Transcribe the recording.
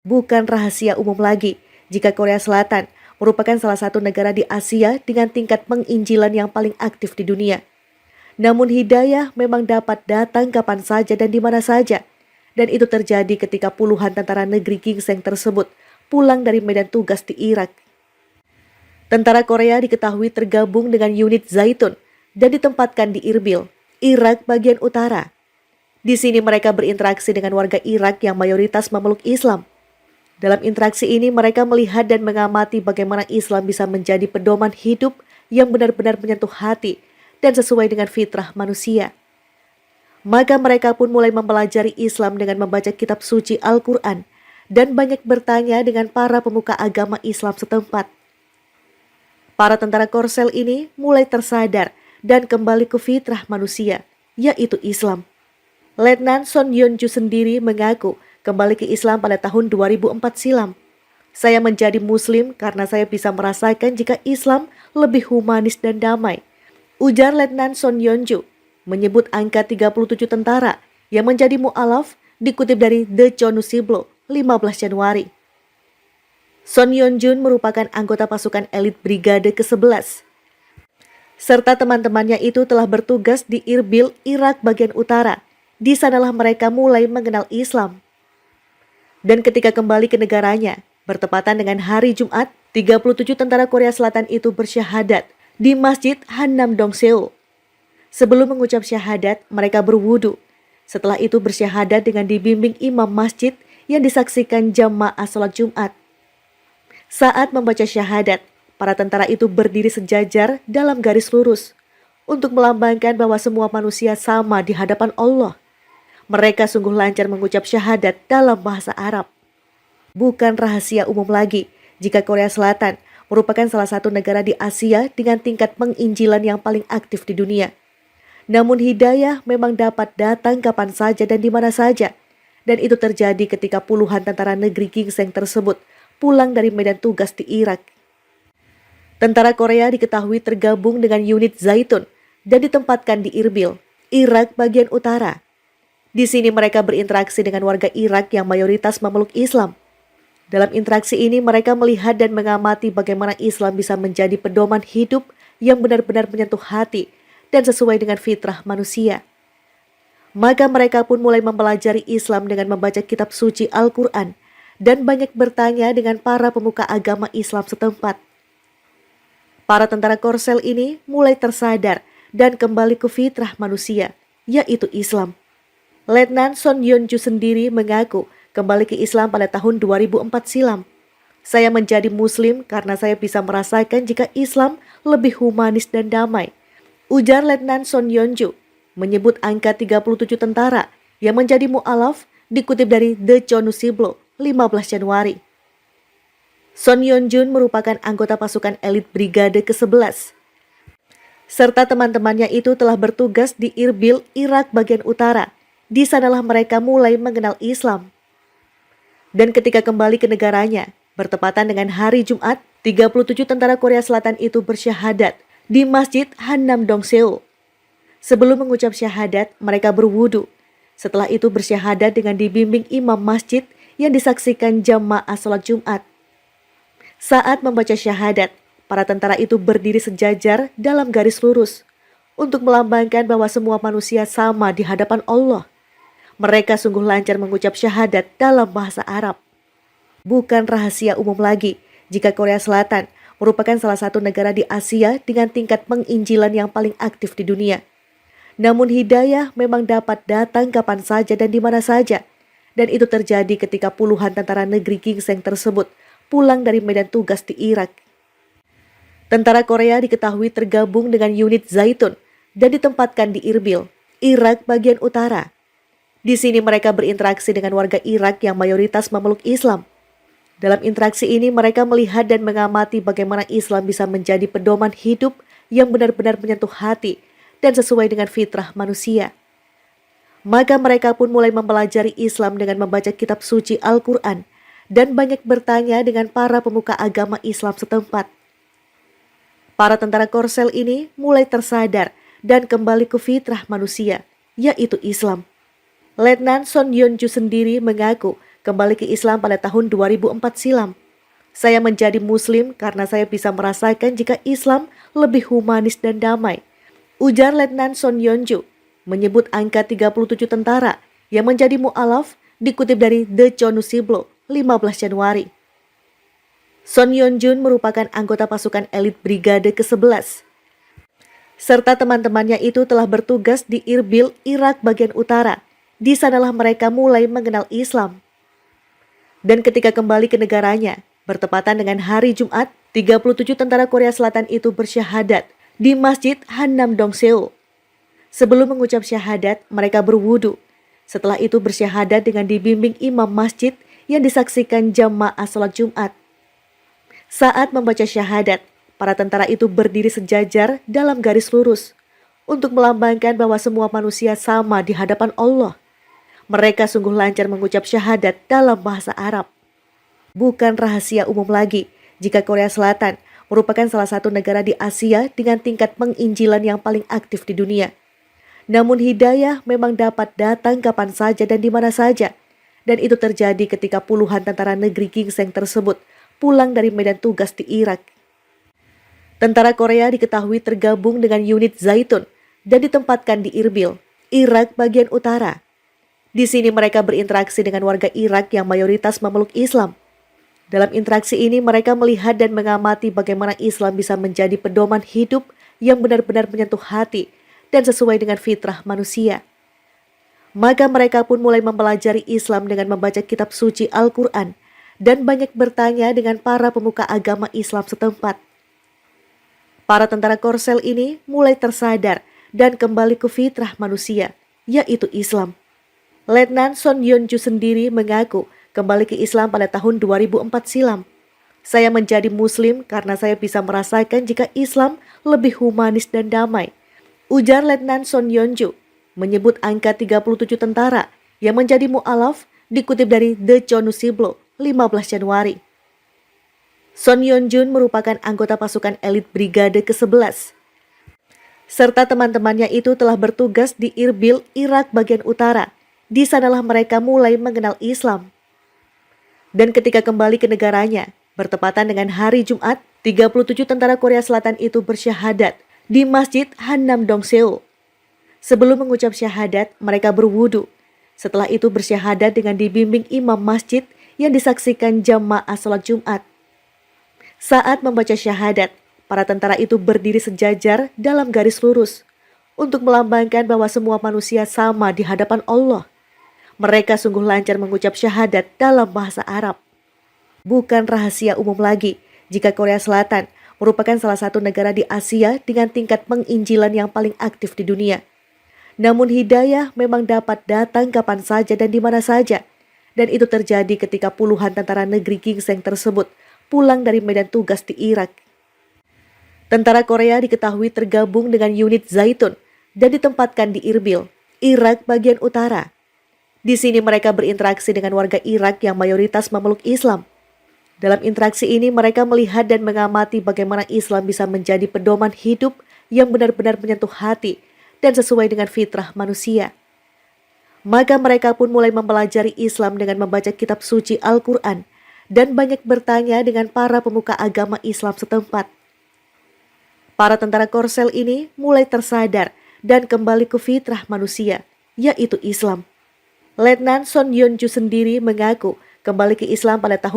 Bukan rahasia umum lagi jika Korea Selatan merupakan salah satu negara di Asia dengan tingkat penginjilan yang paling aktif di dunia. Namun hidayah memang dapat datang kapan saja dan di mana saja. Dan itu terjadi ketika puluhan tentara negeri gingseng tersebut pulang dari medan tugas di Irak. Tentara Korea diketahui tergabung dengan unit Zaitun dan ditempatkan di Irbil, Irak bagian utara. Di sini mereka berinteraksi dengan warga Irak yang mayoritas memeluk Islam. Dalam interaksi ini mereka melihat dan mengamati bagaimana Islam bisa menjadi pedoman hidup yang benar-benar menyentuh hati dan sesuai dengan fitrah manusia. Maka mereka pun mulai mempelajari Islam dengan membaca kitab suci Al-Quran dan banyak bertanya dengan para pemuka agama Islam setempat. Para tentara Korsel ini mulai tersadar dan kembali ke fitrah manusia, yaitu Islam. Letnan Son Yeonju sendiri mengaku kembali ke Islam pada tahun 2004 silam. Saya menjadi muslim karena saya bisa merasakan jika Islam lebih humanis dan damai. Ujar Letnan Son Yeonju, menyebut angka 37 tentara yang menjadi mu'alaf dikutip dari The Chonu Siblo 15 Januari. Son Yeonjun merupakan anggota pasukan elit Brigade ke-11. Serta teman-temannya itu telah bertugas di Irbil, Irak bagian utara. Di sanalah mereka mulai mengenal Islam. Dan ketika kembali ke negaranya, bertepatan dengan hari Jumat, 37 tentara Korea Selatan itu bersyahadat di Masjid Hannam-dong, Seoul. Sebelum mengucap syahadat, mereka berwudu. Setelah itu bersyahadat dengan dibimbing imam masjid yang disaksikan jamaah sholat Jumat. Saat membaca syahadat, para tentara itu berdiri sejajar dalam garis lurus untuk melambangkan bahwa semua manusia sama di hadapan Allah. Mereka sungguh lancar mengucap syahadat dalam bahasa Arab. Bukan rahasia umum lagi jika Korea Selatan merupakan salah satu negara di Asia dengan tingkat penginjilan yang paling aktif di dunia. Namun hidayah memang dapat datang kapan saja dan di mana saja. Dan itu terjadi ketika puluhan tentara negeri gingseng tersebut pulang dari medan tugas di Irak. Tentara Korea diketahui tergabung dengan unit Zaitun dan ditempatkan di Irbil, Irak bagian utara. Di sini mereka berinteraksi dengan warga Irak yang mayoritas memeluk Islam. Dalam interaksi ini mereka melihat dan mengamati bagaimana Islam bisa menjadi pedoman hidup yang benar-benar menyentuh hati dan sesuai dengan fitrah manusia. Maka mereka pun mulai mempelajari Islam dengan membaca kitab suci Al-Quran dan banyak bertanya dengan para pemuka agama Islam setempat. Para tentara Korsel ini mulai tersadar dan kembali ke fitrah manusia, yaitu Islam. Letnan Son Yeonju sendiri mengaku kembali ke Islam pada tahun 2004 silam. Saya menjadi muslim karena saya bisa merasakan jika Islam lebih humanis dan damai. Ujar Letnan Son Yeonju, menyebut angka 37 tentara yang menjadi mu'alaf dikutip dari The Chonu Siblo 15 Januari. Son Yeonjun merupakan anggota pasukan elit Brigade ke-11. Serta teman-temannya itu telah bertugas di Irbil, Irak bagian utara. Di sanalah mereka mulai mengenal Islam. Dan ketika kembali ke negaranya, bertepatan dengan hari Jumat, 37 tentara Korea Selatan itu bersyahadat di Masjid Hannam-dong, Seoul. Sebelum mengucap syahadat, mereka berwudu. Setelah itu bersyahadat dengan dibimbing imam masjid yang disaksikan jamaah sholat Jumat. Saat membaca syahadat, para tentara itu berdiri sejajar dalam garis lurus untuk melambangkan bahwa semua manusia sama di hadapan Allah. Mereka sungguh lancar mengucap syahadat dalam bahasa Arab. Bukan rahasia umum lagi jika Korea Selatan merupakan salah satu negara di Asia dengan tingkat penginjilan yang paling aktif di dunia. Namun hidayah memang dapat datang kapan saja dan di mana saja. Dan itu terjadi ketika puluhan tentara negeri gingseng tersebut pulang dari medan tugas di Irak. Tentara Korea diketahui tergabung dengan unit Zaitun dan ditempatkan di Irbil, Irak bagian utara. Di sini mereka berinteraksi dengan warga Irak yang mayoritas memeluk Islam. Dalam interaksi ini mereka melihat dan mengamati bagaimana Islam bisa menjadi pedoman hidup yang benar-benar menyentuh hati dan sesuai dengan fitrah manusia. Maka mereka pun mulai mempelajari Islam dengan membaca kitab suci Al-Quran dan banyak bertanya dengan para pemuka agama Islam setempat. Para tentara Korsel ini mulai tersadar dan kembali ke fitrah manusia, yaitu Islam. Letnan Son Yeonju sendiri mengaku kembali ke Islam pada tahun 2004 silam. Saya menjadi Muslim karena saya bisa merasakan jika Islam lebih humanis dan damai. Ujar Letnan Son Yeonju, menyebut angka 37 tentara yang menjadi mu'alaf dikutip dari The Chonu Siblo 15 Januari. Son Yeonjun merupakan anggota pasukan elit Brigade ke-11. Serta teman-temannya itu telah bertugas di Irbil, Irak bagian utara. Di sanalah mereka mulai mengenal Islam. Dan ketika kembali ke negaranya, bertepatan dengan hari Jumat, 37 tentara Korea Selatan itu bersyahadat di Masjid Hannam-dong, Seoul. Sebelum mengucap syahadat, mereka berwudu. Setelah itu bersyahadat dengan dibimbing imam masjid yang disaksikan jamaah sholat Jumat. Saat membaca syahadat, para tentara itu berdiri sejajar dalam garis lurus untuk melambangkan bahwa semua manusia sama di hadapan Allah. Mereka sungguh lancar mengucap syahadat dalam bahasa Arab. Bukan rahasia umum lagi jika Korea Selatan merupakan salah satu negara di Asia dengan tingkat penginjilan yang paling aktif di dunia. Namun hidayah memang dapat datang kapan saja dan di mana saja. Dan itu terjadi ketika puluhan tentara negeri gingseng tersebut pulang dari medan tugas di Irak. Tentara Korea diketahui tergabung dengan unit Zaitun dan ditempatkan di Irbil, Irak bagian utara. Di sini mereka berinteraksi dengan warga Irak yang mayoritas memeluk Islam. Dalam interaksi ini mereka melihat dan mengamati bagaimana Islam bisa menjadi pedoman hidup yang benar-benar menyentuh hati dan sesuai dengan fitrah manusia. Maka mereka pun mulai mempelajari Islam dengan membaca kitab suci Al-Quran dan banyak bertanya dengan para pemuka agama Islam setempat. Para tentara Korsel ini mulai tersadar dan kembali ke fitrah manusia, yaitu Islam. Letnan Son Yeonju sendiri mengaku kembali ke Islam pada tahun 2004 silam. Saya menjadi Muslim karena saya bisa merasakan jika Islam lebih humanis dan damai. Ujar Letnan Son Yeonju, menyebut angka 37 tentara yang menjadi mu'alaf dikutip dari The Chonu Siblo 15 Januari. Son Yeonjun merupakan anggota pasukan elit Brigade ke-11. Serta teman-temannya itu telah bertugas di Irbil, Irak bagian utara. Di sanalah mereka mulai mengenal Islam. Dan ketika kembali ke negaranya, bertepatan dengan hari Jumat, 37 tentara Korea Selatan itu bersyahadat di Masjid Hannam-dong, Seoul. Sebelum mengucap syahadat, mereka berwudu. Setelah itu bersyahadat dengan dibimbing imam masjid yang disaksikan jamaah sholat Jumat. Saat membaca syahadat, para tentara itu berdiri sejajar dalam garis lurus untuk melambangkan bahwa semua manusia sama di hadapan Allah. Mereka sungguh lancar mengucap syahadat dalam bahasa Arab. Bukan rahasia umum lagi jika Korea Selatan merupakan salah satu negara di Asia dengan tingkat penginjilan yang paling aktif di dunia. Namun hidayah memang dapat datang kapan saja dan di mana saja. Dan itu terjadi ketika puluhan tentara negeri gingseng tersebut pulang dari medan tugas di Irak. Tentara Korea diketahui tergabung dengan unit Zaitun dan ditempatkan di Irbil, Irak bagian utara. Di sini mereka berinteraksi dengan warga Irak yang mayoritas memeluk Islam. Dalam interaksi ini mereka melihat dan mengamati bagaimana Islam bisa menjadi pedoman hidup yang benar-benar menyentuh hati dan sesuai dengan fitrah manusia. Maka mereka pun mulai mempelajari Islam dengan membaca kitab suci Al-Quran dan banyak bertanya dengan para pemuka agama Islam setempat. Para tentara Korsel ini mulai tersadar dan kembali ke fitrah manusia, yaitu Islam. Letnan Son Yeonju sendiri mengaku kembali ke Islam pada tahun